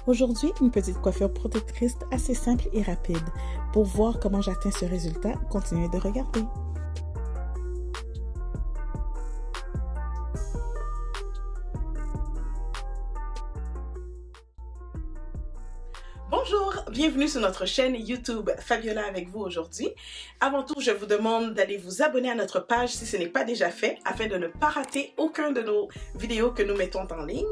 Aujourd'hui, une petite coiffure protectrice assez simple et rapide. Pour voir comment j'atteins ce résultat, continuez de regarder. Bonjour, bienvenue sur notre chaîne YouTube Fabiola avec vous aujourd'hui. Avant tout, je vous demande d'aller vous abonner à notre page si ce n'est pas déjà fait afin de ne pas rater aucun de nos vidéos que nous mettons en ligne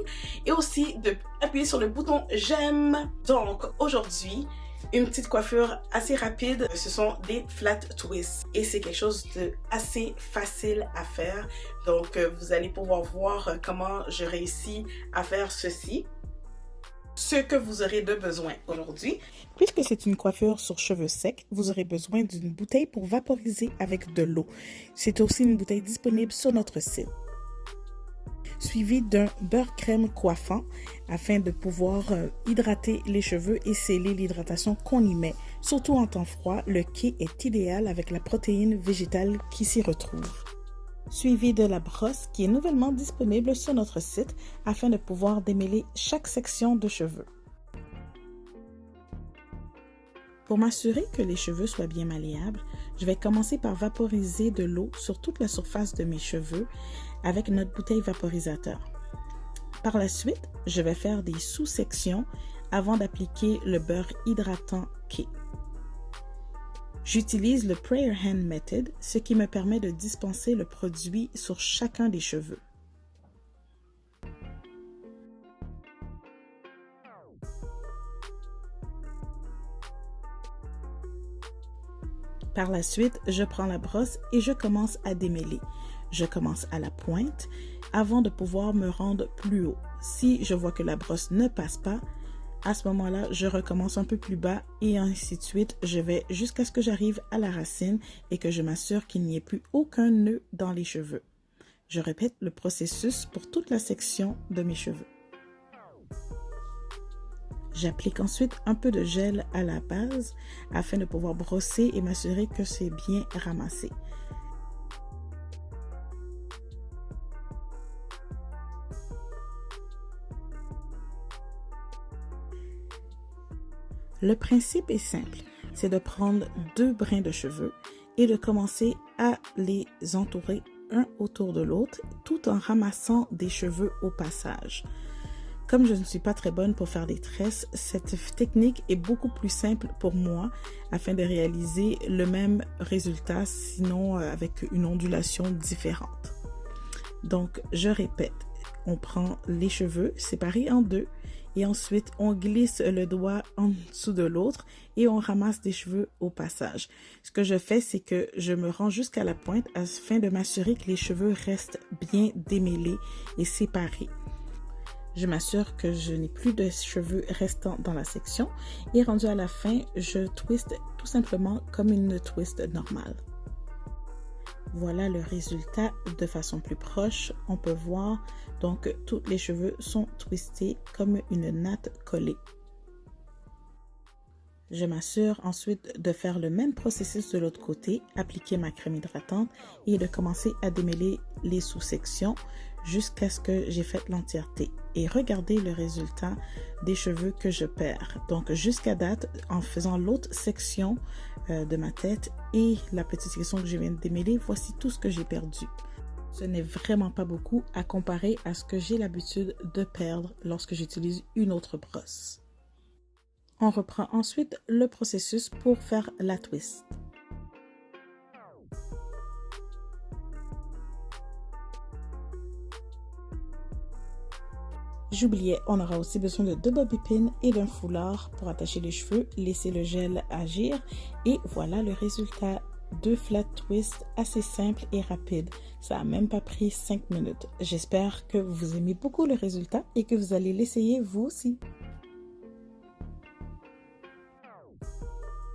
et aussi d'appuyer sur le bouton j'aime. Donc aujourd'hui, une petite coiffure assez rapide, ce sont des flat twists et c'est quelque chose de assez facile à faire. Donc vous allez pouvoir voir comment je réussis à faire ceci. Ce que vous aurez de besoin aujourd'hui. Puisque c'est une coiffure sur cheveux secs, vous aurez besoin d'une bouteille pour vaporiser avec de l'eau. C'est aussi une bouteille disponible sur notre site. Suivi d'un beurre crème coiffant afin de pouvoir hydrater les cheveux et sceller l'hydratation qu'on y met. Surtout en temps froid, le quai est idéal avec la protéine végétale qui s'y retrouve. Suivi de la brosse qui est nouvellement disponible sur notre site afin de pouvoir démêler chaque section de cheveux. Pour m'assurer que les cheveux soient bien malléables, je vais commencer par vaporiser de l'eau sur toute la surface de mes cheveux avec notre bouteille vaporisateur. Par la suite, je vais faire des sous-sections avant d'appliquer le beurre hydratant quai. J'utilise le Prayer Hand Method, ce qui me permet de dispenser le produit sur chacun des cheveux. Par la suite, je prends la brosse et je commence à démêler. Je commence à la pointe avant de pouvoir me rendre plus haut. Si je vois que la brosse ne passe pas, à ce moment-là, je recommence un peu plus bas et ainsi de suite. Je vais jusqu'à ce que j'arrive à la racine et que je m'assure qu'il n'y ait plus aucun nœud dans les cheveux. Je répète le processus pour toute la section de mes cheveux. J'applique ensuite un peu de gel à la base afin de pouvoir brosser et m'assurer que c'est bien ramassé. Le principe est simple, c'est de prendre 2 brins de cheveux et de commencer à les entourer un autour de l'autre tout en ramassant des cheveux au passage. Comme je ne suis pas très bonne pour faire des tresses, cette technique est beaucoup plus simple pour moi afin de réaliser le même résultat, sinon avec une ondulation différente. Donc, je répète, on prend les cheveux séparés en 2 et ensuite on glisse le doigt en dessous de l'autre et on ramasse des cheveux au passage. Ce que je fais, c'est que je me rends jusqu'à la pointe afin de m'assurer que les cheveux restent bien démêlés et séparés. Je m'assure que je n'ai plus de cheveux restants dans la section et rendu à la fin, je twiste tout simplement comme une twist normale. Voilà le résultat de façon plus proche. On peut voir donc tous les cheveux sont twistés comme une natte collée. Je m'assure ensuite de faire le même processus de l'autre côté, appliquer ma crème hydratante et de commencer à démêler les sous-sections jusqu'à ce que j'ai fait l'entièreté. Et regardez le résultat des cheveux que je perds. Donc jusqu'à date, en faisant l'autre section de ma tête et la petite section que je viens de démêler, voici tout ce que j'ai perdu. Ce n'est vraiment pas beaucoup à comparer à ce que j'ai l'habitude de perdre lorsque j'utilise une autre brosse. On reprend ensuite le processus pour faire la twist. J'oubliais, on aura aussi besoin de 2 bobby pins et d'un foulard pour attacher les cheveux, laisser le gel agir et voilà le résultat. 2 flat twists assez simples et rapides. Ça n'a même pas pris 5 minutes. J'espère que vous aimez beaucoup le résultat et que vous allez l'essayer vous aussi.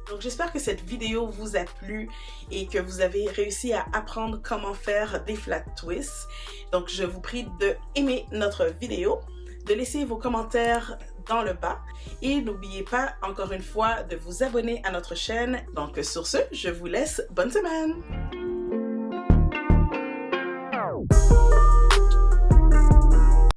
Donc j'espère que cette vidéo vous a plu et que vous avez réussi à apprendre comment faire des flat twists. Donc je vous prie d'aimer notre vidéo, de laisser vos commentaires dans le bas et n'oubliez pas encore une fois de vous abonner à notre chaîne. Donc sur ce, je vous laisse, bonne semaine!